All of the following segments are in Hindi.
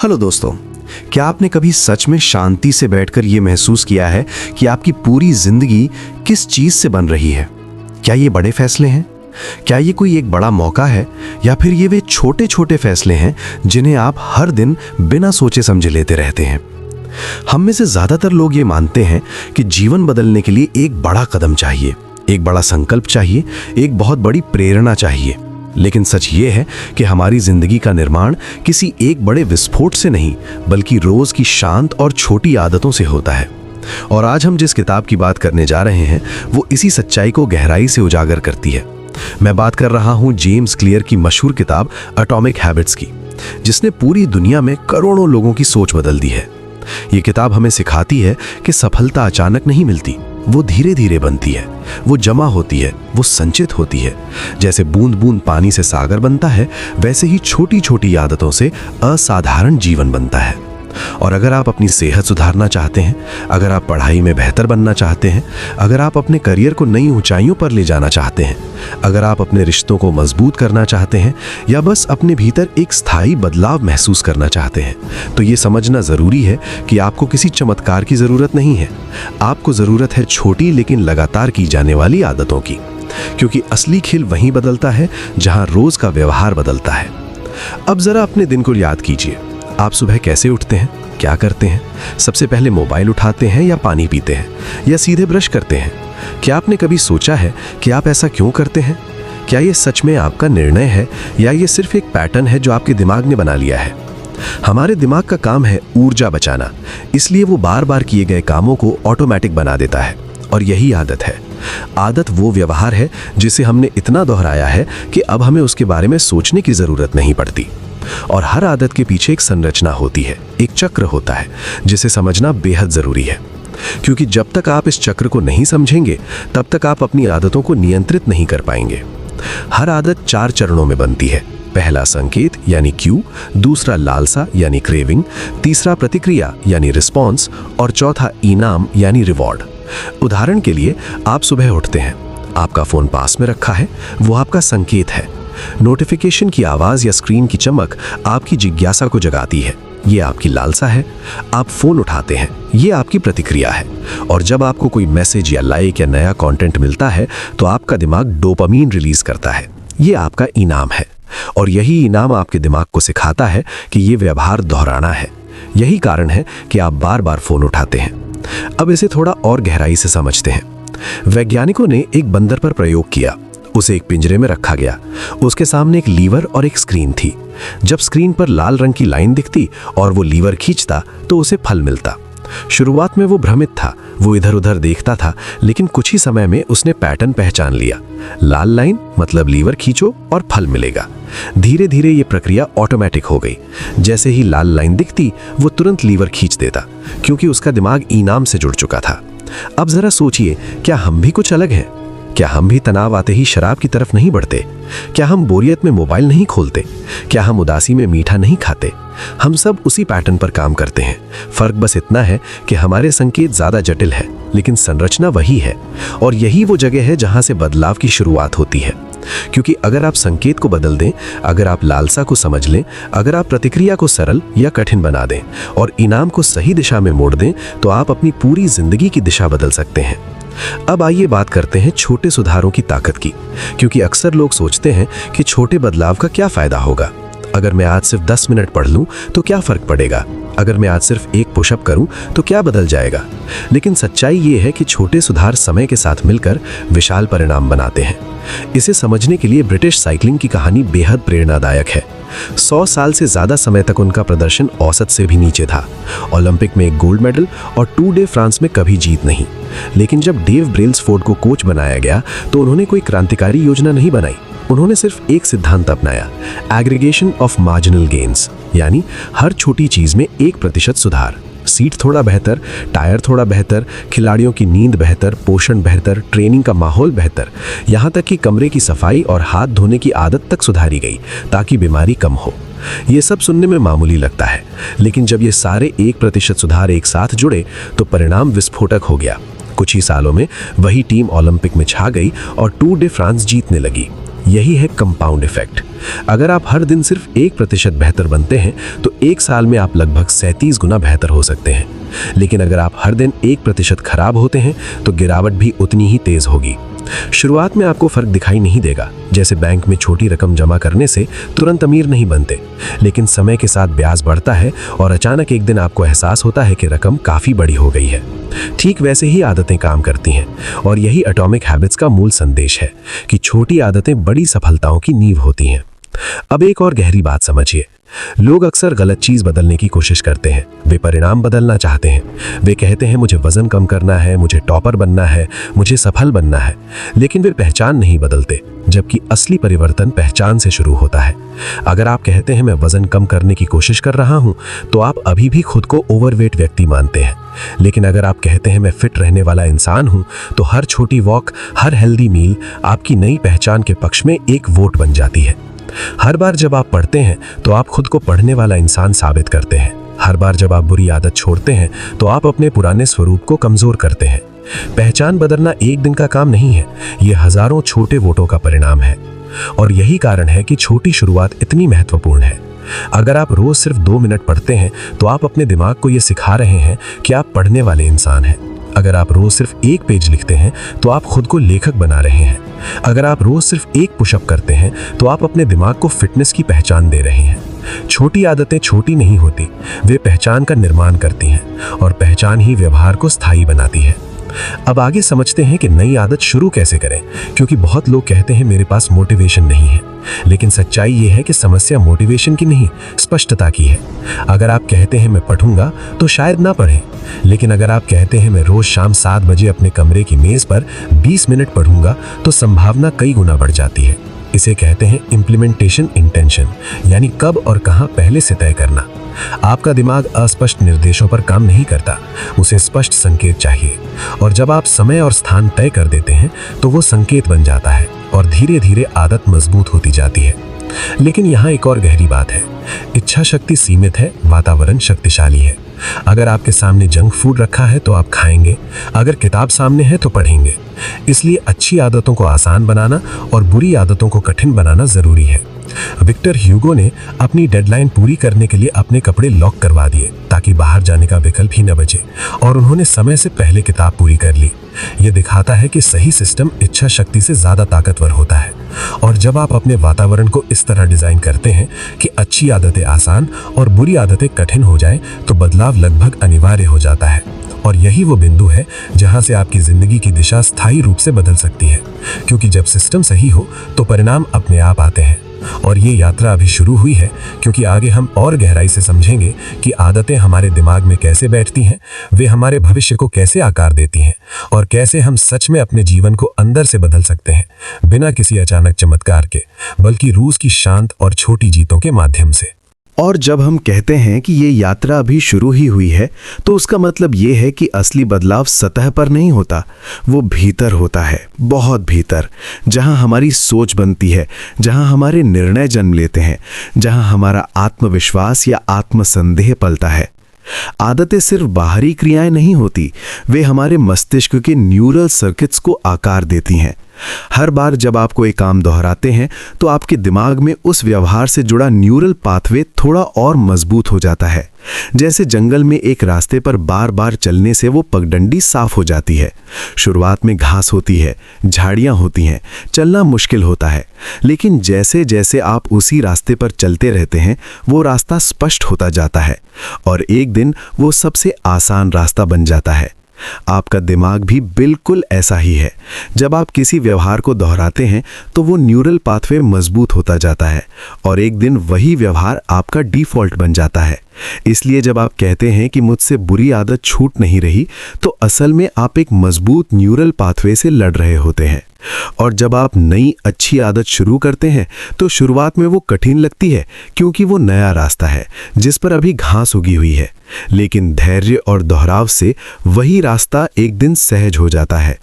हेलो दोस्तों, क्या आपने कभी सच में शांति से बैठकर ये महसूस किया है कि आपकी पूरी जिंदगी किस चीज से बन रही है? क्या ये बड़े फैसले हैं? क्या ये कोई एक बड़ा मौका है? या फिर ये वे छोटे छोटे फैसले हैं जिन्हें आप हर दिन बिना सोचे समझे लेते रहते हैं? हम में से ज्यादातर लोग ये मानते हैं कि जीवन बदलने के लिए एक बड़ा कदम चाहिए, एक बड़ा संकल्प चाहिए, एक बहुत बड़ी प्रेरणा चाहिए। लेकिन सच ये है कि हमारी जिंदगी का निर्माण किसी एक बड़े विस्फोट से नहीं, बल्कि रोज की शांत और छोटी आदतों से होता है। और आज हम जिस किताब की बात करने जा रहे हैं वो इसी सच्चाई को गहराई से उजागर करती है। मैं बात कर रहा हूं जेम्स क्लियर की मशहूर किताब एटॉमिक हैबिट्स की, जिसने पूरी दुनिया में करोड़ों लोगों की सोच बदल दी है। ये किताब हमें सिखाती है कि सफलता अचानक नहीं मिलती, वो धीरे धीरे बनती है, वो जमा होती है, वो संचित होती है। जैसे बूंद बूंद पानी से सागर बनता है, वैसे ही छोटी छोटी आदतों से असाधारण जीवन बनता है। और अगर आप अपनी सेहत सुधारना चाहते हैं, अगर आप पढ़ाई में बेहतर बनना चाहते हैं, अगर आप अपने करियर को नई ऊंचाइयों पर ले जाना चाहते हैं, अगर आप अपने रिश्तों को मजबूत करना चाहते हैं, या बस अपने भीतर एक स्थायी बदलाव महसूस करना चाहते हैं, तो ये समझना जरूरी है कि आपको किसी चमत्कार की जरूरत नहीं है। आपको जरूरत है छोटी लेकिन लगातार की जाने वाली आदतों की, क्योंकि असली खेल वहीं बदलता है जहां रोज का व्यवहार बदलता है। अब जरा अपने दिन को याद कीजिए। आप सुबह कैसे उठते हैं, क्या करते हैं? सबसे पहले मोबाइल उठाते हैं या पानी पीते हैं, या सीधे ब्रश करते हैं? क्या आपने कभी सोचा है कि आप ऐसा क्यों करते हैं? क्या ये सच में आपका निर्णय है या ये सिर्फ एक पैटर्न है जो आपके दिमाग ने बना लिया है? हमारे दिमाग का काम है ऊर्जा बचाना, इसलिए वो बार बार किए गए कामों को ऑटोमेटिक बना देता है। और यही आदत है। आदत वो व्यवहार है जिसे हमने इतना दोहराया है कि अब हमें उसके बारे में सोचने की जरूरत नहीं पड़ती। और हर आदत के पीछे एक संरचना होती है, एक चक्र होता है, जिसे समझना बेहद जरूरी है। क्योंकि जब तक आप इस चक्र को नहीं समझेंगे, तब तक आप अपनी आदतों को नियंत्रित नहीं कर पाएंगे। हर आदत 4 चरणों में बनती है। पहला संकेत यानी क्यू, दूसरा लालसा यानी क्रेविंग, तीसरा प्रतिक्रिया यानी रिस्पॉन्स, और चौथा इनाम यानी रिवॉर्ड। उदाहरण के लिए, आप सुबह उठते हैं, आपका फोन पास में रखा है, वो आपका संकेत है। नोटिफिकेशन की आवाज या स्क्रीन की चमक आपकी जिज्ञासा को जगाती है, ये आपकी लालसा है। आप फोन उठाते हैं, ये आपकी प्रतिक्रिया है। और जब आपको कोई मैसेज या लाइक या नया कंटेंट मिलता है तो आपका दिमाग डोपामीन रिलीज करता है, ये आपका इनाम है। और यही इनाम आपके दिमाग को सिखाता है कि ये व्यवहार दोहराना है। यही कारण है कि आप बार बार फोन उठाते हैं। अब इसे थोड़ा और गहराई से समझते हैं। वैज्ञानिकों ने एक बंदर पर प्रयोग किया। उसे एक पिंजरे में रखा गया। उसके सामने एक लीवर और एक स्क्रीन थी। जब स्क्रीन पर लाल रंग की लाइन दिखती और वो लीवर खींचता तो उसे फल मिलता। शुरुआत में वो भ्रमित था, वो इधर उधर देखता था, लेकिन कुछ ही समय में उसने पैटर्न पहचान लिया। लाल लाइन मतलब लीवर खींचो और फल मिलेगा। धीरे धीरे ये प्रक्रिया ऑटोमेटिक हो गई। जैसे ही लाल लाइन दिखती वो तुरंत लीवर खींच देता, क्योंकि उसका दिमाग इनाम से जुड़ चुका था। अब जरा सोचिए, क्या हम भी कुछ अलग हैं? क्या हम भी तनाव आते ही शराब की तरफ नहीं बढ़ते? क्या हम बोरियत में मोबाइल नहीं खोलते? क्या हम उदासी में मीठा नहीं खाते? हम सब उसी पैटर्न पर काम करते हैं। फर्क बस इतना है कि हमारे संकेत ज्यादा जटिल है, लेकिन संरचना वही है। और यही वो जगह है जहां से बदलाव की शुरुआत होती है। क्योंकि अगर आप संकेत को बदल दें, अगर आप लालसा को समझ लें, अगर आप प्रतिक्रिया को सरल या कठिन बना दें और इनाम को सही दिशा में मोड़ दें, तो आप अपनी पूरी जिंदगी की दिशा बदल सकते हैं। अब आइए बात करते हैं छोटे सुधारों की ताकत की, क्योंकि अक्सर लोग सोचते हैं कि छोटे बदलाव का क्या फायदा होगा। अगर मैं आज सिर्फ 10 मिनट पढ़ लूं तो क्या फर्क पड़ेगा? अगर मैं आज सिर्फ एक पुशअप करूं तो क्या बदल जाएगा? लेकिन सच्चाई ये है कि छोटे सुधार समय के साथ मिलकर विशाल परिणाम बनाते हैं। इसे समझने के लिए ब्रिटिश साइकिलिंग की कहानी बेहद प्रेरणादायक है। 100 साल से ज्यादा समय तक उनका प्रदर्शन औसत से भी नीचे था। ओलंपिक में एक गोल्ड मेडल और टूर डे फ्रांस में कभी जीत नहीं। लेकिन जब डेव ब्रेल्सफोर्ड को कोच बनाया गया तो उन्होंने कोई क्रांतिकारी योजना नहीं बनाई। उन्होंने सिर्फ एक सिद्धांत अपनाया, एग्रीगेशन ऑफ मार्जिनल गेन्स, यानी हर छोटी चीज में 1% सुधार। सीट थोड़ा बेहतर, टायर थोड़ा बेहतर, खिलाड़ियों की नींद बेहतर, पोषण बेहतर, ट्रेनिंग का माहौल बेहतर, यहाँ तक कि कमरे की सफाई और हाथ धोने की आदत तक सुधारी गई ताकि बीमारी कम हो। ये सब सुनने में मामूली लगता है, लेकिन जब ये सारे 1% सुधार एक साथ जुड़े तो परिणाम विस्फोटक हो गया। कुछ ही सालों में वही टीम ओलंपिक में छा गई और टूर डे फ्रांस जीतने लगी। यही है कंपाउंड इफेक्ट। अगर आप हर दिन सिर्फ 1% बेहतर बनते हैं तो 1 साल में आप लगभग 37 गुना बेहतर हो सकते हैं। लेकिन अगर आप हर दिन 1% खराब होते हैं तो गिरावट भी उतनी ही तेज होगी। शुरुआत में आपको फर्क दिखाई नहीं देगा, जैसे बैंक में छोटी रकम जमा करने से तुरंत अमीर नहीं बनते, लेकिन समय के साथ ब्याज बढ़ता है और अचानक एक दिन आपको एहसास होता है कि रकम काफी बड़ी हो गई है। ठीक वैसे ही आदतें काम करती हैं और यही एटॉमिक हैबिट्स का मूल संदेश है कि छोटी आदतें बड़ी सफलताओं की नींव होती हैं। अब एक और गहरी बात समझिए। लोग अक्सर गलत चीज बदलने की कोशिश करते हैं। वे परिणाम बदलना चाहते हैं। वे कहते हैं मुझे वजन कम करना है, मुझे टॉपर बनना है, मुझे सफल बनना है, लेकिन वे पहचान नहीं बदलते, जबकि असली परिवर्तन पहचान से शुरू होता है। अगर आप कहते हैं मैं वजन कम करने की कोशिश कर रहा हूं, तो आप अभी भी खुद को ओवरवेट व्यक्ति मानते हैं। लेकिन अगर आप कहते हैं मैं फिट रहने वाला इंसान हूं, तो हर छोटी वॉक, हर हेल्दी मील आपकी नई पहचान के पक्ष में एक वोट बन जाती है। हर बार जब आप पढ़ते हैं तो आप खुद को पढ़ने वाला इंसान साबित करते हैं। हर बार जब आप बुरी आदत छोड़ते हैं तो आप अपने पुराने स्वरूप को कमजोर करते हैं। पहचान बदलना एक दिन का काम नहीं है, ये हजारों छोटे वोटों का परिणाम है। और यही कारण है कि छोटी शुरुआत इतनी महत्वपूर्ण है। अगर आप रोज सिर्फ 2 मिनट पढ़ते हैं तो आप अपने दिमाग को यह सिखा रहे हैं कि आप पढ़ने वाले इंसान हैं। अगर आप रोज सिर्फ 1 पेज लिखते हैं तो आप खुद को लेखक बना रहे हैं। अगर आप रोज सिर्फ 1 पुशअप करते हैं तो आप अपने दिमाग को फिटनेस की पहचान दे रहे हैं। छोटी आदतें छोटी नहीं होती, वे पहचान का निर्माण करती हैं और पहचान ही व्यवहार को स्थायी बनाती है। अब आगे समझते हैं कि नई आदत शुरू कैसे करें, क्योंकि बहुत लोग कहते हैं मेरे पास मोटिवेशन नहीं है। लेकिन सच्चाई यह है कि समस्या मोटिवेशन की नहीं, स्पष्टता की है। अगर आप कहते हैं मैं पढ़ूंगा तो शायद ना पढ़ें, लेकिन अगर आप कहते हैं मैं रोज शाम 7 बजे अपने कमरे की मेज पर 20 मिनट पढ़ूंगा तो संभावना कई गुना बढ़ जाती है। इसे कहते हैं इम्प्लीमेंटेशन इंटेंशन, यानी कब और कहां पहले से तय करना। आपका दिमाग अस्पष्ट निर्देशों पर काम नहीं करता, उसे स्पष्ट संकेत चाहिए। और जब आप समय और स्थान तय कर देते हैं तो वो संकेत बन जाता है और धीरे धीरे आदत मजबूत होती जाती है। लेकिन यहाँ एक और गहरी बात है, इच्छा शक्ति सीमित है, वातावरण शक्तिशाली है। अगर आपके सामने जंक फूड रखा है तो आप खाएंगे, अगर किताब सामने है तो पढ़ेंगे। इसलिए अच्छी आदतों को आसान बनाना और बुरी आदतों को कठिन बनाना जरूरी है। विक्टर ह्यूगो ने अपनी डेडलाइन पूरी करने के लिए अपने कपड़े लॉक करवा दिए ताकि बाहर जाने का विकल्प ही न बचे, और उन्होंने समय से पहले किताब पूरी कर ली। यह दिखाता है कि सही सिस्टम इच्छा शक्ति से ज्यादा ताकतवर होता है। और जब आप अपने वातावरण को इस तरह डिजाइन करते हैं कि अच्छी आदतें आसान और बुरी आदतें कठिन हो जाएं, तो बदलाव लगभग अनिवार्य हो जाता है। और यही वो बिंदु है जहां से आपकी जिंदगी की दिशा स्थायी रूप से बदल सकती है, क्योंकि जब सिस्टम सही हो तो परिणाम अपने आप आते हैं। और ये यात्रा अभी शुरू हुई है, क्योंकि आगे हम और गहराई से समझेंगे कि आदतें हमारे दिमाग में कैसे बैठती हैं, वे हमारे भविष्य को कैसे आकार देती हैं और कैसे हम सच में अपने जीवन को अंदर से बदल सकते हैं, बिना किसी अचानक चमत्कार के, बल्कि रूज की शांत और छोटी जीतों के माध्यम से। और जब हम कहते हैं कि ये यात्रा अभी शुरू ही हुई है, तो उसका मतलब ये है कि असली बदलाव सतह पर नहीं होता, वो भीतर होता है, बहुत भीतर, जहां हमारी सोच बनती है, जहां हमारे निर्णय जन्म लेते हैं, जहां हमारा आत्मविश्वास या आत्मसंदेह पलता है। आदतें सिर्फ बाहरी क्रियाएं नहीं होती, वे हमारे मस्तिष्क के न्यूरल सर्किट्स को आकार देती हैं। हर बार जब आप कोई काम दोहराते हैं तो आपके दिमाग में उस व्यवहार से जुड़ा न्यूरल पाथवे थोड़ा और मजबूत हो जाता है। जैसे जंगल में एक रास्ते पर बार बार चलने से वो पगडंडी साफ हो जाती है। शुरुआत में घास होती है, झाड़ियां होती हैं, चलना मुश्किल होता है, लेकिन जैसे जैसे आप उसी रास्ते पर चलते रहते हैं वो रास्ता स्पष्ट होता जाता है और एक दिन वो सबसे आसान रास्ता बन जाता है। आपका दिमाग भी बिल्कुल ऐसा ही है। जब आप किसी व्यवहार को दोहराते हैं तो वो न्यूरल पाथवे मजबूत होता जाता है और एक दिन वही व्यवहार आपका डिफॉल्ट बन जाता है। इसलिए जब आप कहते हैं कि मुझसे बुरी आदत छूट नहीं रही, तो असल में आप एक मजबूत न्यूरल पाथवे से लड़ रहे होते हैं। और जब आप नई अच्छी आदत शुरू करते हैं तो शुरुआत में वो कठिन लगती है, क्योंकि वो नया रास्ता है जिस पर अभी घास उगी हुई है, लेकिन धैर्य और दोहराव से वही रास्ता एक दिन सहज हो जाता है।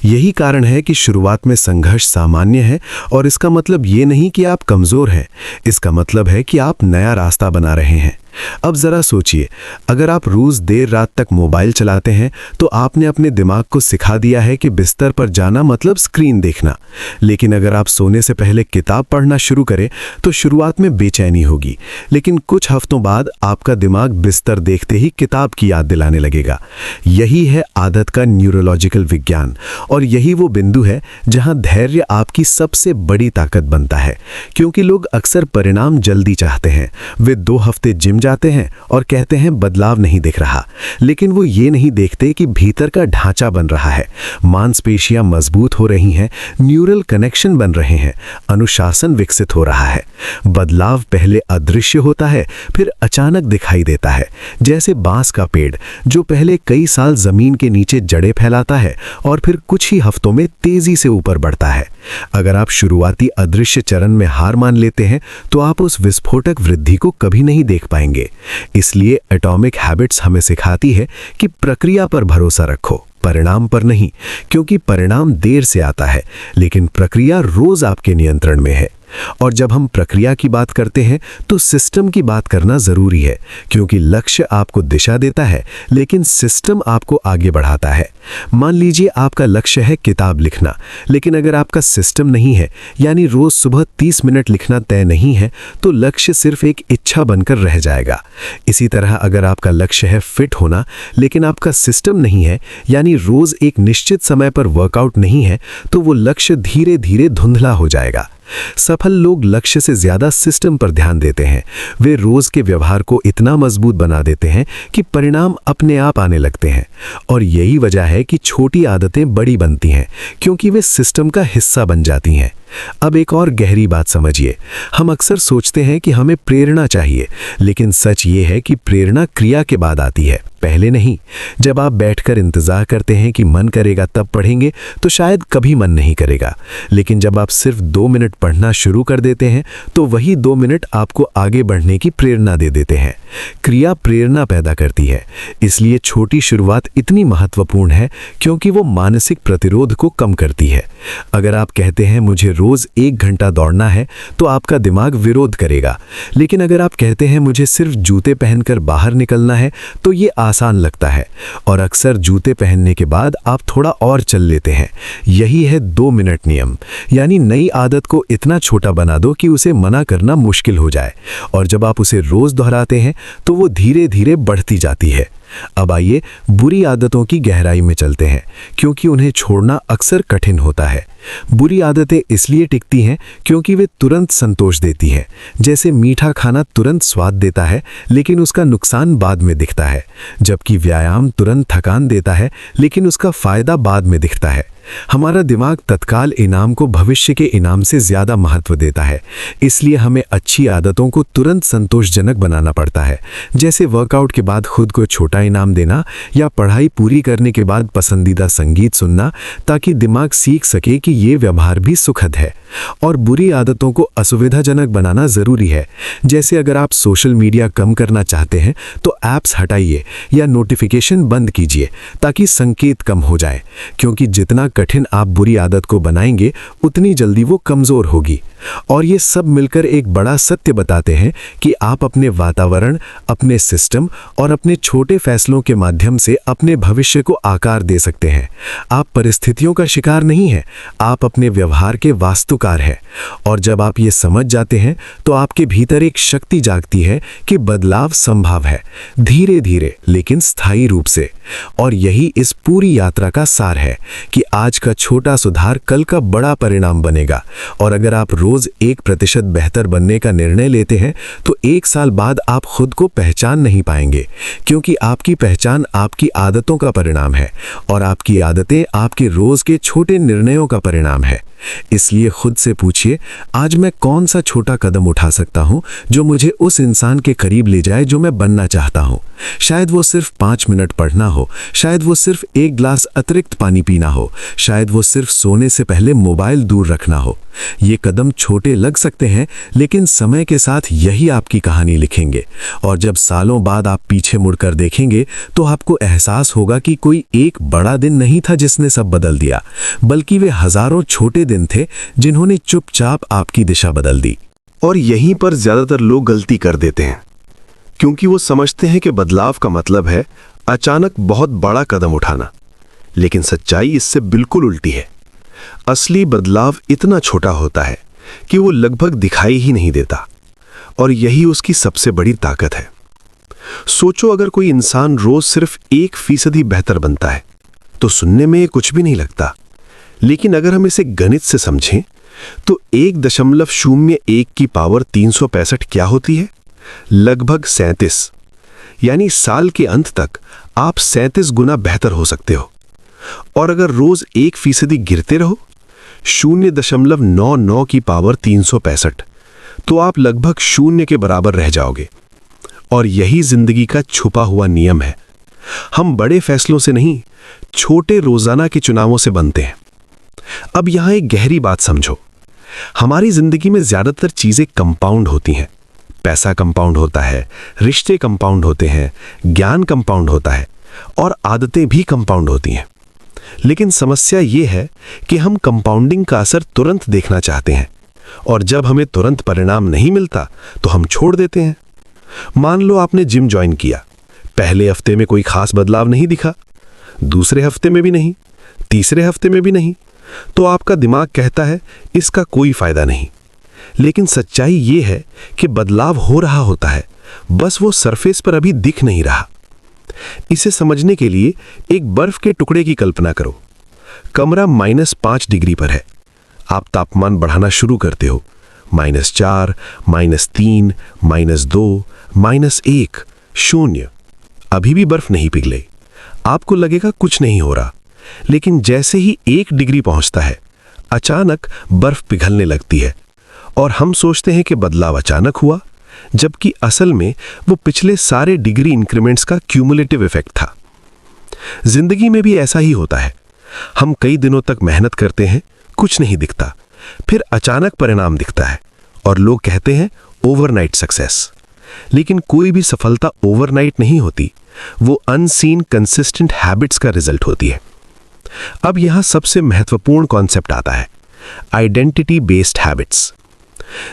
यही कारण है कि शुरुआत में संघर्ष सामान्य है, और इसका मतलब ये नहीं कि आप कमजोर हैं, इसका मतलब है कि आप नया रास्ता बना रहे हैं। अब जरा सोचिए, अगर आप रोज देर रात तक मोबाइल चलाते हैं तो आपने अपने दिमाग को सिखा दिया है कि बिस्तर पर जाना मतलब स्क्रीन देखना। लेकिन अगर आप सोने से पहले किताब पढ़ना शुरू करें तो शुरुआत में बेचैनी होगी, लेकिन कुछ हफ्तों बाद आपका दिमाग बिस्तर देखते ही किताब की याद दिलाने लगेगा। यही है आदत का न्यूरोलॉजिकल विज्ञान, और यही वो बिंदु है जहां धैर्य आपकी सबसे बड़ी ताकत बनता है। क्योंकि लोग अक्सर परिणाम जल्दी चाहते हैं। वे 2 हफ्ते जिम जाते हैं और कहते हैं बदलाव नहीं दिख रहा, लेकिन वो ये नहीं देखते कि भीतर का ढांचा बन रहा है, मांसपेशियां मजबूत हो रही हैं, न्यूरल कनेक्शन बन रहे हैं, अनुशासन विकसित हो रहा है। बदलाव पहले अदृश्य होता है, फिर अचानक दिखाई देता है, जैसे बांस का पेड़ जो पहले कई साल जमीन के नीचे जड़ें फैलाता है और फिर कुछ ही हफ्तों में तेजी से ऊपर बढ़ता है। अगर आप शुरुआती अदृश्य चरण में हार मान लेते हैं तो आप उस विस्फोटक वृद्धि को कभी नहीं देख पाएंगे। इसलिए एटॉमिक हैबिट्स हमें सिखाती है कि प्रक्रिया पर भरोसा रखो, परिणाम पर नहीं, क्योंकि परिणाम देर से आता है, लेकिन प्रक्रिया रोज आपके नियंत्रण में है। और जब हम प्रक्रिया की बात करते हैं तो सिस्टम की बात करना जरूरी है, क्योंकि लक्ष्य आपको दिशा देता है, लेकिन सिस्टम आपको आगे बढ़ाता है। मान लीजिए आपका लक्ष्य है किताब लिखना, लेकिन अगर आपका सिस्टम नहीं है, यानी रोज सुबह 30 मिनट लिखना तय नहीं है, तो लक्ष्य सिर्फ एक इच्छा बनकर रह जाएगा। इसी तरह अगर आपका लक्ष्य है फिट होना, लेकिन आपका सिस्टम नहीं है, यानी रोज एक निश्चित समय पर वर्कआउट नहीं है, तो वो लक्ष्य धीरे धीरे धुंधला हो जाएगा। सफल लोग लक्ष्य से ज्यादा सिस्टम पर ध्यान देते हैं। वे रोज के व्यवहार को इतना मजबूत बना देते हैं कि परिणाम अपने आप आने लगते हैं। और यही वजह है कि छोटी आदतें बड़ी बनती हैं, क्योंकि वे सिस्टम का हिस्सा बन जाती हैं। अब एक और गहरी बात समझिए। हम अक्सर सोचते हैं कि हमें प्रेरणा चाहिए, लेकिन सच ये है कि प्रेरणा क्रिया के बाद आती है, पहले नहीं। जब आप बैठकर इंतजार करते हैं कि मन करेगा तब पढ़ेंगे, तो शायद कभी मन नहीं करेगा। लेकिन जब आप सिर्फ 2 मिनट पढ़ना शुरू कर देते हैं, तो वही 2 मिनट आपको आगे बढ़ने की प्रेरणा दे देते हैं। क्रिया प्रेरणा पैदा करती है, इसलिए छोटी शुरुआत इतनी महत्वपूर्ण है, क्योंकि वो मानसिक प्रतिरोध को कम करती है। अगर आप कहते हैं मुझे रोज 1 घंटा दौड़ना है, तो आपका दिमाग विरोध करेगा। लेकिन अगर आप कहते हैं मुझे सिर्फ जूते पहनकर बाहर निकलना है, तो ये आसान लगता है, और अक्सर जूते पहनने के बाद आप थोड़ा और चल लेते हैं। यही है 2 मिनट नियम, यानी नई आदत को इतना छोटा बना दो कि उसे मना करना मुश्किल हो जाए, और जब आप उसे रोज दोहराते हैं तो वो धीरे धीरे बढ़ती जाती है। अब आइए बुरी आदतों की गहराई में चलते हैं, क्योंकि उन्हें छोड़ना अक्सर कठिन होता है। बुरी आदतें इसलिए टिकती हैं क्योंकि वे तुरंत संतोष देती हैं। जैसे मीठा खाना तुरंत स्वाद देता है, लेकिन उसका नुकसान बाद में दिखता है, जबकि व्यायाम तुरंत थकान देता है, लेकिन उसका फायदा बाद में दिखता है। हमारा दिमाग तत्काल इनाम को भविष्य के इनाम से ज्यादा महत्व देता है, इसलिए हमें अच्छी आदतों को तुरंत संतोषजनक बनाना पड़ता है। जैसे वर्कआउट के बाद खुद को छोटा इनाम देना, या पढ़ाई पूरी करने के बाद पसंदीदा संगीत सुनना, ताकि दिमाग सीख सके कि ये व्यवहार भी सुखद है। और बुरी आदतों को असुविधाजनक बनाना जरूरी है। जैसे अगर आप सोशल मीडिया कम करना चाहते हैं, तो ऐप्स हटाइए या नोटिफिकेशन बंद कीजिए, ताकि संकेत कम हो जाए, क्योंकि जितना कठिन आप बुरी आदत को बनाएंगे, उतनी जल्दी वो कमजोर होगी। और ये सब मिलकर एक बड़ा सत्य बताते हैं कि आप अपने वातावरण, अपने सिस्टम और अपने छोटे फैसलों के माध्यम से अपने भविष्य को आकार दे सकते हैं। आप परिस्थितियों का शिकार नहीं हैं, आप अपने व्यवहार के वास्तुकार हैं। और जब आप ये समझ जाते हैं, तो आपके भीतर एक शक्ति जागती है कि बदलाव संभव है, धीरे धीरे लेकिन स्थायी रूप से। और यही इस पूरी यात्रा का सार है कि आज का छोटा सुधार कल का बड़ा परिणाम बनेगा। और अगर आप रोज 1% बेहतर बनने का निर्णय लेते हैं, तो 1 साल बाद आप खुद को पहचान नहीं पाएंगे, क्योंकि आपकी पहचान आपकी आदतों का परिणाम है, और आपकी आदतें आपके रोज के छोटे निर्णयों का परिणाम है। इसलिए खुद से पूछिए, आज मैं कौन सा छोटा कदम उठा सकता हूं जो मुझे उस इंसान के करीब ले जाए जो मैं बनना चाहता हूं। शायद वो सिर्फ 5 मिनट पढ़ना हो, शायद वो सिर्फ 1 ग्लास अतिरिक्त पानी पीना हो, शायद वो सिर्फ सोने से पहले मोबाइल दूर रखना हो। ये कदम छोटे लग सकते हैं, लेकिन समय के साथ यही आपकी कहानी लिखेंगे। और जब सालों बाद आप पीछे मुड़कर देखेंगे, तो आपको एहसास होगा कि कोई एक बड़ा दिन नहीं था जिसने सब बदल दिया, बल्कि वे हजारों छोटे दिन थे जिन्होंने चुपचाप आपकी दिशा बदल दी। और यहीं पर ज्यादातर लोग गलती कर देते हैं। क्योंकि वो समझते हैं कि बदलाव का मतलब है अचानक बहुत बड़ा कदम उठाना। लेकिन सच्चाई इससे बिल्कुल उल्टी है। असली बदलाव इतना छोटा होता है कि वो लगभग दिखाई ही नहीं देता, और यही उसकी सबसे बड़ी ताकत है। सोचो, अगर कोई इंसान रोज सिर्फ 1% बेहतर बनता है तो सुनने में ये कुछ भी नहीं लगता। लेकिन अगर हम इसे गणित से समझें तो 1.01 की पावर 365 क्या होती है? लगभग 37। यानी साल के अंत तक आप 37 गुना बेहतर हो सकते हो। और अगर रोज 1% गिरते रहो, 0.99 की पावर 365, तो आप लगभग 0 के बराबर रह जाओगे। और यही जिंदगी का छुपा हुआ नियम है। हम बड़े फैसलों से नहीं, छोटे रोजाना के चुनावों से बनते हैं। अब यहां एक गहरी बात समझो। हमारी जिंदगी में ज्यादातर चीजें कंपाउंड होती हैं। पैसा कंपाउंड होता है, रिश्ते कंपाउंड होते हैं, ज्ञान कंपाउंड होता है, और आदतें भी कंपाउंड होती हैं। लेकिन समस्या यह है कि हम कंपाउंडिंग का असर तुरंत देखना चाहते हैं, और जब हमें तुरंत परिणाम नहीं मिलता तो हम छोड़ देते हैं। मान लो आपने जिम ज्वाइन किया। पहले हफ्ते में कोई खास बदलाव नहीं दिखा, दूसरे हफ्ते में भी नहीं, तीसरे हफ्ते में भी नहीं, तो आपका दिमाग कहता है इसका कोई फायदा नहीं। लेकिन सच्चाई ये है कि बदलाव हो रहा होता है, बस वो सरफेस पर अभी दिख नहीं रहा। इसे समझने के लिए एक बर्फ के टुकड़े की कल्पना करो। कमरा -5 डिग्री पर है। आप तापमान बढ़ाना शुरू करते हो, -4, -3, -2, -1, 0। अभी भी बर्फ नहीं पिघले। आपको लगेगा कुछ नहीं हो रहा। लेकिन जैसे ही 1 डिग्री पहुंचता है, अचानक बर्फ पिघलने लगती है, और हम सोचते हैं कि बदलाव अचानक हुआ, जबकि असल में वो पिछले सारे डिग्री इंक्रीमेंट्स का क्यूमुलेटिव इफेक्ट था। जिंदगी में भी ऐसा ही होता है। हम कई दिनों तक मेहनत करते हैं, कुछ नहीं दिखता, फिर अचानक परिणाम दिखता है, और लोग कहते हैं ओवरनाइट सक्सेस। लेकिन कोई भी सफलता ओवरनाइट नहीं होती। वो अनसीन कंसिस्टेंट हैबिट्स का रिजल्ट होती है। अब यहां सबसे महत्वपूर्ण कॉन्सेप्ट आता है, आइडेंटिटी बेस्ड हैबिट्स।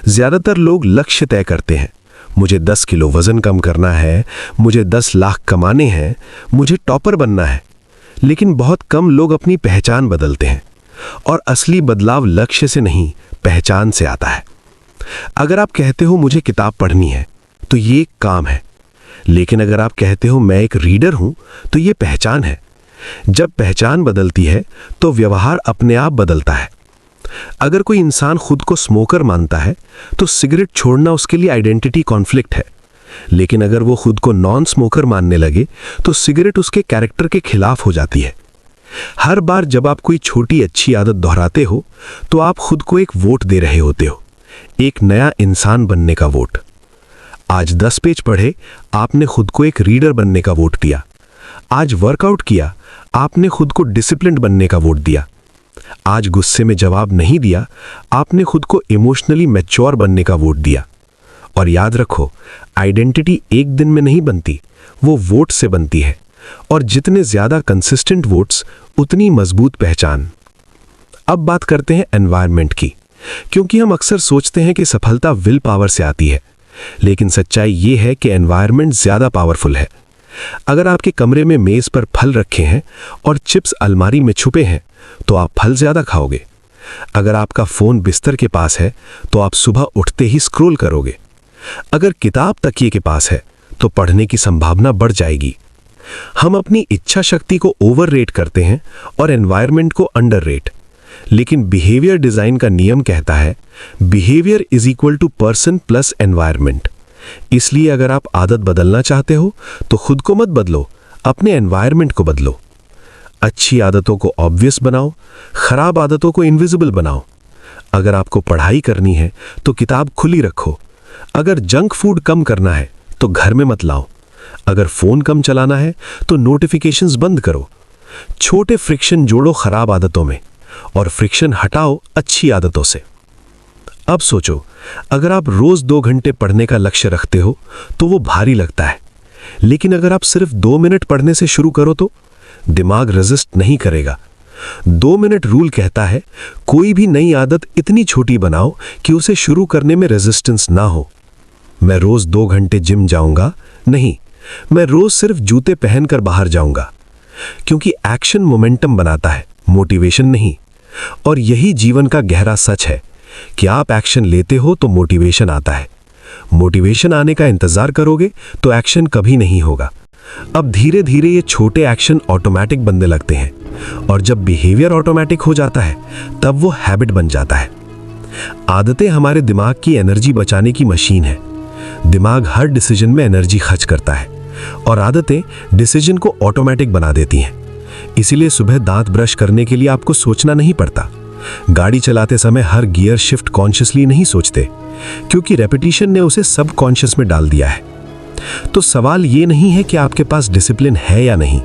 ज्यादातर लोग लक्ष्य तय करते हैं, मुझे 10 किलो वजन कम करना है, मुझे 10 लाख कमाने हैं, मुझे टॉपर बनना है। लेकिन बहुत कम लोग अपनी पहचान बदलते हैं, और असली बदलाव लक्ष्य से नहीं, पहचान से आता है। अगर आप कहते हो मुझे किताब पढ़नी है, तो ये एक काम है। लेकिन अगर आप कहते हो मैं एक रीडर हूं, तो ये पहचान है। जब पहचान बदलती है तो व्यवहार अपने आप बदलता है। अगर कोई इंसान खुद को स्मोकर मानता है तो सिगरेट छोड़ना उसके लिए आइडेंटिटी कॉन्फ्लिक्ट है। लेकिन अगर वो खुद को नॉन स्मोकर मानने लगे तो सिगरेट उसके कैरेक्टर के खिलाफ हो जाती है। हर बार जब आप कोई छोटी अच्छी आदत दोहराते हो तो आप खुद को एक वोट दे रहे होते हो, एक नया इंसान बनने का वोट। आज 10 पेज पढ़े, आपने खुद को एक रीडर बनने का वोट दिया। आज वर्कआउट किया, आपने खुद को डिसिप्लिन्ड बनने का वोट दिया। आज गुस्से में जवाब नहीं दिया, आपने खुद को इमोशनली मैच्योर बनने का वोट दिया। और याद रखो, आइडेंटिटी एक दिन में नहीं बनती, वो वोट से बनती है, और जितने ज्यादा कंसिस्टेंट वोट्स उतनी मजबूत पहचान। अब बात करते हैं एनवायरनमेंट की, क्योंकि हम अक्सर सोचते हैं कि सफलता विल पावर से आती है, लेकिन सच्चाई ये है कि एनवायरनमेंट ज्यादा पावरफुल है। अगर आपके कमरे में मेज पर फल रखे हैं और चिप्स अलमारी में छुपे हैं, तो आप फल ज्यादा खाओगे। अगर आपका फोन बिस्तर के पास है तो आप सुबह उठते ही स्क्रॉल करोगे। अगर किताब तकिए के पास है तो पढ़ने की संभावना बढ़ जाएगी। हम अपनी इच्छा शक्ति को ओवररेट करते हैं और एनवायरनमेंट को अंडररेट। लेकिन बिहेवियर डिजाइन का नियम कहता है behaviour is equal to person plus environment. इसलिए अगर आप आदत बदलना चाहते हो तो खुद को मत बदलो, अपने एनवायरनमेंट को बदलो। अच्छी आदतों को ऑब्वियस बनाओ, खराब आदतों को इनविजिबल बनाओ। अगर आपको पढ़ाई करनी है तो किताब खुली रखो। अगर जंक फूड कम करना है तो घर में मत लाओ। अगर फोन कम चलाना है तो नोटिफिकेशंस बंद करो। छोटे फ्रिक्शन जोड़ो खराब आदतों में और फ्रिक्शन हटाओ अच्छी आदतों से। अब सोचो, अगर आप रोज 2 घंटे पढ़ने का लक्ष्य रखते हो तो वो भारी लगता है, लेकिन अगर आप सिर्फ 2 मिनट पढ़ने से शुरू करो तो दिमाग रेजिस्ट नहीं करेगा। 2 मिनट रूल कहता है कोई भी नई आदत इतनी छोटी बनाओ कि उसे शुरू करने में रेजिस्टेंस ना हो। मैं रोज 2 घंटे जिम जाऊंगा, नहीं, मैं रोज सिर्फ जूते पहनकर बाहर जाऊंगा। क्योंकि एक्शन मोमेंटम बनाता है, मोटिवेशन नहीं। और यही जीवन का गहरा सच है कि आप एक्शन लेते हो तो मोटिवेशन आता है। मोटिवेशन आने का इंतजार करोगे तो एक्शन कभी नहीं होगा। अब धीरे धीरे ये छोटे एक्शन ऑटोमेटिक बनने लगते हैं, और जब बिहेवियर ऑटोमेटिक हो जाता है तब वो हैबिट बन जाता है। आदतें हमारे दिमाग की एनर्जी बचाने की मशीन है। दिमाग हर डिसीजन में एनर्जी खर्च करता है, और आदतें डिसीजन को ऑटोमेटिक बना देती हैं। इसीलिए सुबह दांत ब्रश करने के लिए आपको सोचना नहीं पड़ता। गाड़ी चलाते समय हर गियर शिफ्ट कॉन्शियसली नहीं सोचते, क्योंकि रेपिटेशन ने उसे सब कॉन्शियस में डाल दिया है। तो सवाल ये नहीं है कि आपके पास डिसिप्लिन है या नहीं,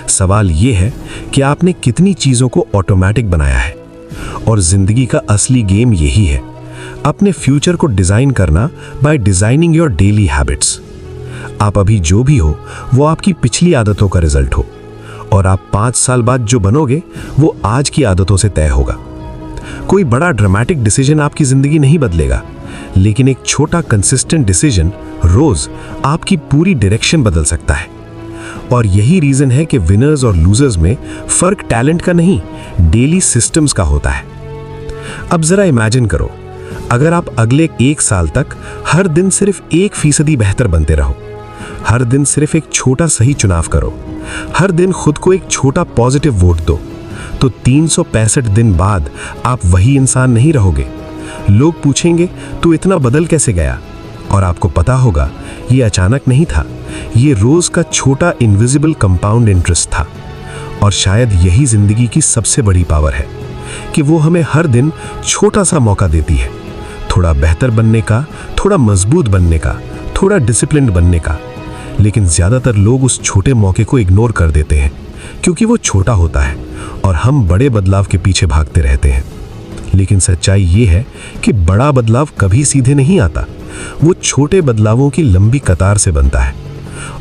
सवाल ये है कि आपने कितनी चीजों को ऑटोमेटिक बनाया है। और जिंदगी का असली गेम यही है, अपने फ्यूचर को डिजाइन करना by designing your daily habits. आप अभी जो भी हो वो आपकी पिछली आदतों का रिजल्ट हो, और आप 5 साल बाद जो बनोगे वो आज की आदतों से तय होगा। कोई बड़ा ड्रामेटिक डिसीजन आपकी जिंदगी नहीं बदलेगा, लेकिन एक छोटा कंसिस्टेंट डिसीजन रोज आपकी पूरी डायरेक्शन बदल सकता है। और यही रीजन है कि विनर्स और लूजर्स में फर्क टैलेंट का नहीं, डेली सिस्टम्स का होता है। अब जरा इमेजिन करो, अगर आप अगले 1 साल तक हर दिन सिर्फ 1% बेहतर बनते रहो, हर दिन सिर्फ एक छोटा सही चुनाव करो, हर दिन खुद को एक छोटा पॉजिटिव वोट दो, तो 365 दिन बाद आप वही इंसान नहीं रहोगे। लोग पूछेंगे तू इतना बदल कैसे गया, और आपको पता होगा ये अचानक नहीं था, ये रोज का छोटा इनविजिबल कंपाउंड इंटरेस्ट था। और शायद यही जिंदगी की सबसे बड़ी पावर है कि वो हमें हर दिन छोटा सा मौका देती है, थोड़ा बेहतर बनने का, थोड़ा मजबूत बनने का, थोड़ा डिसिप्लिन्ड बनने का। लेकिन ज्यादातर लोग उस छोटे मौके को इग्नोर कर देते हैं, क्योंकि वो छोटा होता है और हम बड़े बदलाव के पीछे भागते रहते हैं। लेकिन सच्चाई ये है कि बड़ा बदलाव कभी सीधे नहीं आता, वो छोटे बदलावों की लंबी कतार से बनता है।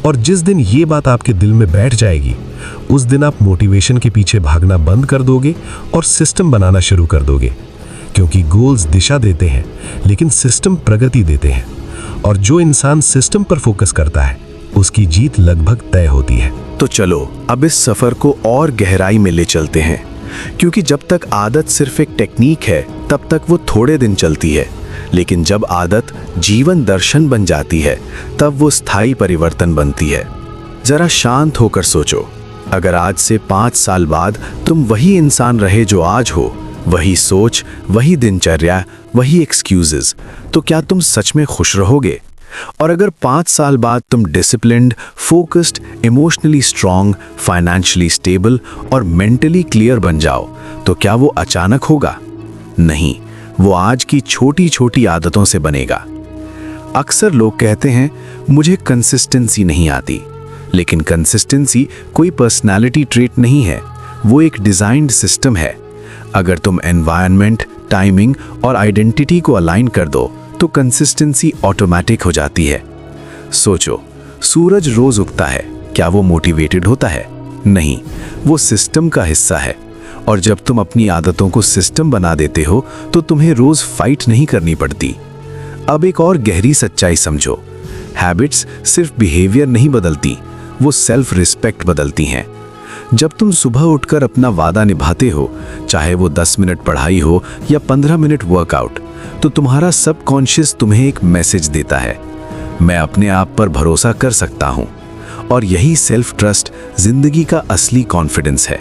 और जिस दिन ये बात आपके दिल में बैठ जाएगी, उस दिन आप मोटिवेशन के पीछे भागना बंद कर दोगे और सिस्टम बनाना शुरू कर दोगे। क्योंकि गोल्स दिशा देते हैं, लेकिन सिस्टम प्रगति देते हैं। और जो इंसान सिस्टम पर फोकस करता है, उसकी जीत लगभग तय होती है। तो चलो अब इस सफर को और गहराई में ले चलते हैं, क्योंकि जब तक आदत सिर्फ एक टेक्निक है तब तक वो थोड़े दिन चलती है, लेकिन जब आदत जीवन दर्शन बन जाती है तब वो स्थायी परिवर्तन बनती है। जरा शांत होकर सोचो, अगर आज से 5 साल बाद तुम वही इंसान रहे जो आज हो, वही सोच, वही दिनचर्या, वही एक्सक्यूजेस, तो क्या तुम सच में खुश रहोगे? और अगर 5 साल बाद तुम disciplined, focused, emotionally strong, financially stable और मेंटली क्लियर बन जाओ, तो क्या वो अचानक होगा? नहीं, वो आज की छोटी छोटी आदतों से बनेगा। अक्सर लोग कहते हैं मुझे कंसिस्टेंसी नहीं आती, लेकिन कंसिस्टेंसी कोई पर्सनालिटी ट्रेट नहीं है, वो एक डिजाइन्ड सिस्टम है। अगर तुम एनवायरनमेंट, टाइमिंग और आइडेंटिटी को अलाइन कर दो तो कंसिस्टेंसी ऑटोमेटिक हो जाती है। सोचो, सूरज रोज उगता है, क्या वो मोटिवेटेड होता है? नहीं, वो सिस्टम का हिस्सा है। और जब तुम अपनी आदतों को सिस्टम बना देते हो तो तुम्हें रोज फाइट नहीं करनी पड़ती। अब एक और गहरी सच्चाई समझो, हैबिट्स सिर्फ बिहेवियर नहीं बदलती, वो सेल्फ रिस्पेक्ट बदलती हैं। जब तुम सुबह उठकर अपना वादा निभाते हो, चाहे वो 10 मिनट पढ़ाई हो या 15 मिनट वर्कआउट, तो तुम्हारा सबकॉन्शियस तुम्हें एक मैसेज देता है, मैं अपने आप पर भरोसा कर सकता हूँ। और यही सेल्फ ट्रस्ट जिंदगी का असली कॉन्फिडेंस है।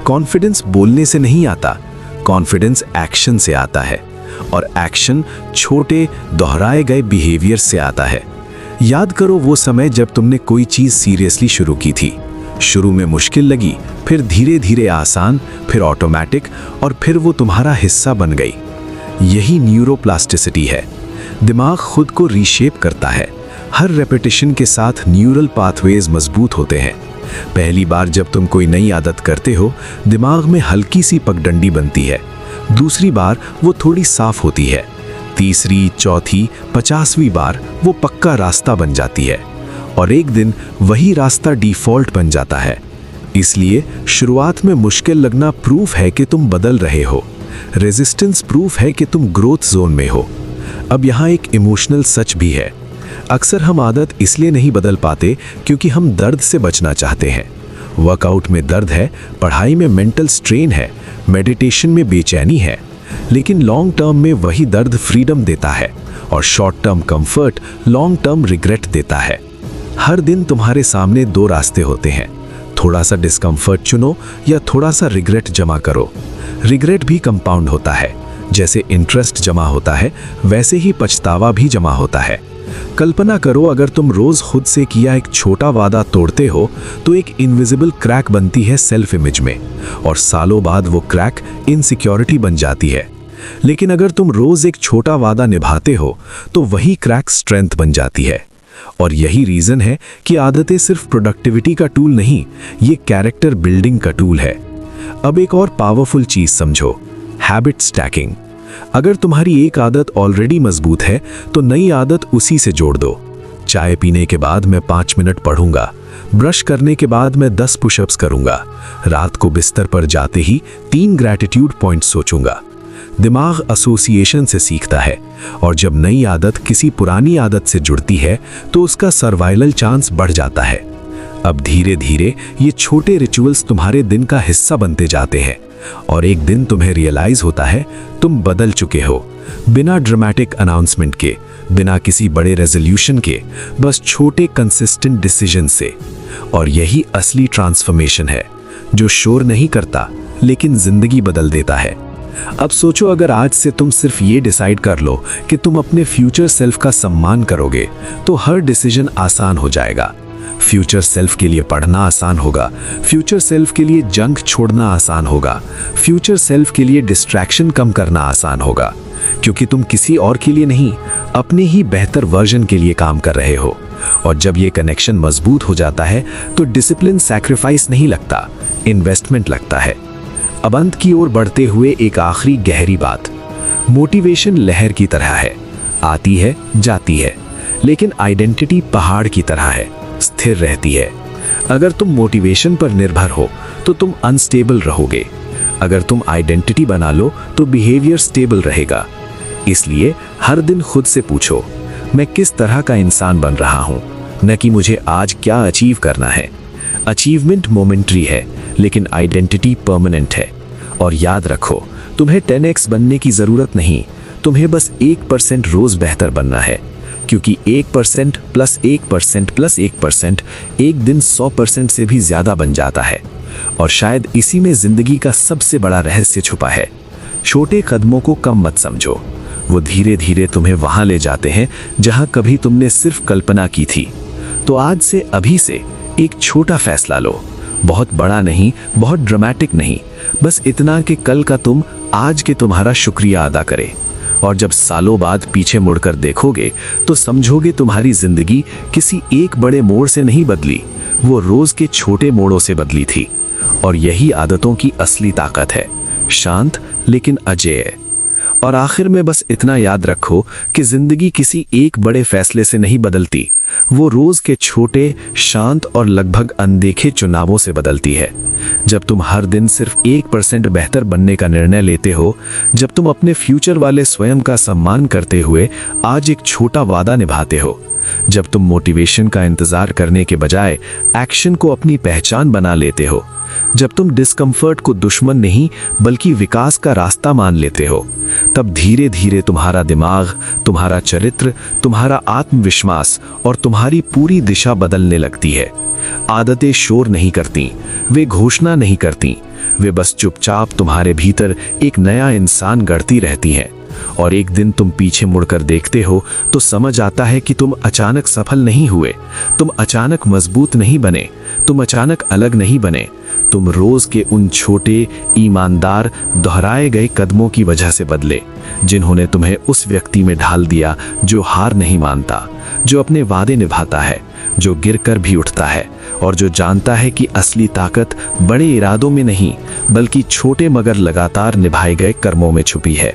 कॉन्फिडेंस बोलने से नहीं आता, कॉन्फिडेंस एक्शन से आता है, और एक्शन छोटे दोहराए गए बिहेवियर से आता है। याद करो वो समय जब तुमने कोई चीज़ सीरियसली शुरू की थी। शुरू में मुश्किल लगी, फिर धीरे धीरे आसान, फिर ऑटोमेटिक, और फिर वो तुम्हारा हिस्सा बन गई। यही न्यूरोप्लास्टिसिटी है। दिमाग खुद को रीशेप करता है। हर रेपिटेशन के साथ न्यूरल पाथवेज मजबूत होते हैं। पहली बार जब तुम कोई नई आदत करते हो, दिमाग में हल्की सी पगडंडी बनती है। दूसरी बार वो थोड़ी साफ होती है। तीसरी, चौथी, 50वीं बार वो पक्का रास्ता बन जाती है। और एक दिन वही रास्ता डिफ़ॉल्ट बन जाता है। इसलिए शुरुआत में मुश्किल लगना प्रूफ है कि तुम बदल रहे हो। रेजिस्टेंस प्रूफ है कि तुम ग्रोथ जोन में हो। अब यहाँ एक इमोशनल सच भी है। अक्सर हम आदत इसलिए नहीं बदल पाते क्योंकि हम दर्द से बचना चाहते हैं। वर्कआउट में दर्द है, पढ़ाई में मेंटल स्ट्रेन है, मेडिटेशन में बेचैनी है, लेकिन लॉन्ग टर्म में वही दर्द फ्रीडम देता है और short term comfort long term regret देता है। हर दिन तुम्हारे सामने दो रास्ते होते हैं, थोड़ा सा डिस्कम्फर्ट चुनो या थोड़ा सा रिग्रेट जमा करो। रिग्रेट भी कंपाउंड होता है, जैसे इंटरेस्ट जमा होता है वैसे ही पछतावा भी जमा होता है। कल्पना करो अगर तुम रोज खुद से किया एक छोटा वादा तोड़ते हो तो एक इनविजिबल क्रैक बनती है सेल्फ इमेज में, और सालों बाद वो क्रैक इनसिक्योरिटी बन जाती है। लेकिन अगर तुम रोज एक छोटा वादा निभाते हो तो वही क्रैक स्ट्रेंथ बन जाती है। और यही रीजन है कि आदतें सिर्फ प्रोडक्टिविटी का टूल नहीं, ये कैरेक्टर बिल्डिंग का टूल है। अब एक और पावरफुल चीज समझो, हैबिट स्टैकिंग। अगर तुम्हारी एक आदत ऑलरेडी मजबूत है तो नई आदत उसी से जोड़ दो। चाय पीने के बाद मैं 5 मिनट पढ़ूंगा, ब्रश करने के बाद मैं 10 पुशअप्स करूंगा, रात को बिस्तर पर जाते ही 3 ग्रैटिट्यूड पॉइंट सोचूंगा। दिमाग एसोसिएशन से सीखता है, और जब नई आदत किसी पुरानी आदत से जुड़ती है तो उसका सर्वाइवल चांस बढ़ जाता है। अब धीरे धीरे ये छोटे रिचुअल्स तुम्हारे दिन का हिस्सा बनते जाते हैं, और एक दिन तुम्हें रियलाइज होता है तुम बदल चुके हो, बिना ड्रामेटिक अनाउंसमेंट के, बिना किसी बड़े रेजोल्यूशन के, बस छोटे कंसिस्टेंट डिसीजन से। और यही असली ट्रांसफॉर्मेशन है, जो शोर नहीं करता लेकिन जिंदगी बदल देता है। अब सोचो अगर आज से तुम सिर्फ ये डिसाइड कर लो कि तुम अपने फ्यूचर सेल्फ का सम्मान करोगे तो हर डिसीजन आसान हो जाएगा। फ्यूचर सेल्फ के लिए पढ़ना आसान होगा, फ्यूचर सेल्फ के लिए जंक छोड़ना आसान होगा, फ्यूचर सेल्फ के लिए डिस्ट्रैक्शन कम करना आसान होगा, क्योंकि तुम किसी और के लिए नहीं, अपने ही बेहतर वर्जन के लिए काम कर रहे हो। और जब ये कनेक्शन मजबूत हो जाता है तो डिसिप्लिन सैक्रिफाइस नहीं लगता, इन्वेस्टमेंट लगता है। अब अंत की ओर बढ़ते हुए एक आखिरी गहरी बात, मोटिवेशन लहर की तरह है, आती है जाती है, लेकिन आइडेंटिटी पहाड़ की तरह है, स्थिर रहती है। अगर तुम मोटिवेशन पर निर्भर हो तो तुम अनस्टेबल रहोगे, अगर तुम आइडेंटिटी बना लो तो बिहेवियर स्टेबल रहेगा। इसलिए हर दिन खुद से पूछो, मैं किस तरह का इंसान बन रहा हूं, न कि मुझे आज क्या अचीव करना है। अचीवमेंट मोमेंटरी है, लेकिन आइडेंटिटी परमानेंट है। और याद रखो, तुम्हें 10x बनने की जरूरत नहीं, तुम्हें बस 1% रोज बेहतर बनना है, क्योंकि 1% प्लस 1% प्लस 1% एक दिन 100% से भी ज्यादा बन जाता है। और शायद इसी में जिंदगी का सबसे बड़ा रहस्य छुपा है। छोटे कदमों को कम मत समझो, वो धीरे धीरे तुम्हें वहां ले जाते हैं जहां कभी तुमने सिर्फ कल्पना की थी। तो आज से, अभी से एक छोटा फैसला लो, बहुत बड़ा नहीं, बहुत ड्रामेटिक नहीं, बस इतना कि कल का तुम आज के तुम्हारा शुक्रिया अदा करे। और जब सालों बाद पीछे मुड़कर देखोगे तो समझोगे तुम्हारी जिंदगी किसी एक बड़े मोड़ से नहीं बदली, वो रोज के छोटे मोड़ों से बदली थी। और यही आदतों की असली ताकत है, शांत लेकिन अजेय। और आखिर में बस इतना याद रखो कि जिंदगी किसी एक बड़े फैसले से नहीं बदलती, वो रोज के छोटे, शांत और लगभग अनदेखे चुनावों से बदलती है। जब तुम हर दिन सिर्फ 1% बेहतर बनने का निर्णय लेते हो, जब तुम अपने फ्यूचर वाले स्वयं का सम्मान करते हुए आज एक छोटा वादा निभाते हो, जब तुम मोटिवेशन का इंतजार करने के बजाय एक्शन को अपनी पहचान बना लेते हो, जब तुम डिस्कम्फर्ट को दुश्मन नहीं बल्कि विकास का रास्ता मान लेते हो, तब धीरे धीरे तुम्हारा दिमाग, तुम्हारा चरित्र, तुम्हारा आत्मविश्वास और तुम्हारी पूरी दिशा बदलने लगती है। आदतें शोर नहीं करती, वे घोषणा नहीं करती, वे बस चुपचाप तुम्हारे भीतर एक नया इंसान गढ़ती रहती हैं। और एक दिन तुम पीछे मुड़कर देखते हो तो समझ आता है कि तुम अचानक सफल नहीं हुए, तुम अचानक मजबूत नहीं बने, तुम अचानक अलग नहीं बने, तुम रोज के उन छोटे, ईमानदार, दोहराए गए कदमों की वजह से बदले, जिन्होंने तुम्हें उस व्यक्ति में ढाल दिया जो हार नहीं मानता, जो अपने वादे निभाता है, जो गिरकर भी उठता है और जो जानता है कि असली ताकत बड़े इरादों में नहीं बल्कि छोटे मगर लगातार निभाए गए कर्मों में छुपी है।